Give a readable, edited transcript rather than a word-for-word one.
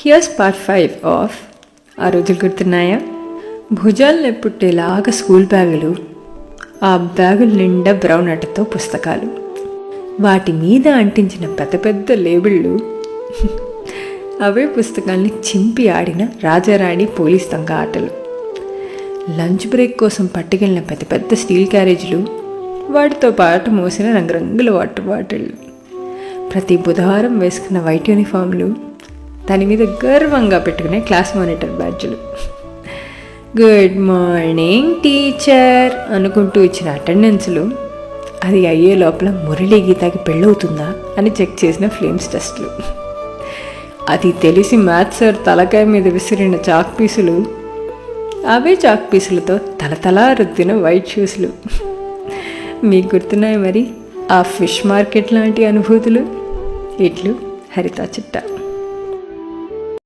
Here's part 5 of ఆ రోజులు గుర్తున్నాయా? భుజాలు నెప్పుట్టేలాగా స్కూల్ బ్యాగులు, ఆ బ్యాగుల నిండా బ్రౌన్ అట్టతో పుస్తకాలు, వాటి మీద అంటించిన పెద్ద పెద్ద లేబుళ్ళు, అవే పుస్తకాల్ని చింపి ఆడిన రాజారాణి పోలీస్ దొంగ ఆటలు, లంచ్ బ్రేక్ కోసం పట్టుకెళ్ళిన పెద్ద పెద్ద స్టీల్ క్యారేజీలు, వాటితో పాటు మోసిన రంగురంగుల వాటర్ బాటిళ్ళు, ప్రతి బుధవారం వేసుకున్న వైట్ యూనిఫామ్లు, దాని మీద గర్వంగా పెట్టుకునే క్లాస్ మానిటర్ బ్యాడ్జులు, గుడ్ మార్నింగ్ టీచర్ అనుకుంటూ ఇచ్చిన అటెండెన్స్లు, అది అయ్యే లోపల మురళీ గీతకి పెళ్ళవుతుందా అని చెక్ చేసిన ఫ్లేమ్స్ టెస్ట్లు, అది తెలిసి మ్యాథ్స్ సార్ తలకాయ మీద విసిరిన చాక్ పీసులు, అవే చాక్ పీసులతో తలతలా రుద్దిన వైట్ షూస్లు. మీకు గుర్తున్నాయి మరి ఆ ఫిష్ మార్కెట్ లాంటి అనుభూతులు? ఇట్లు హరిత చిట్టా.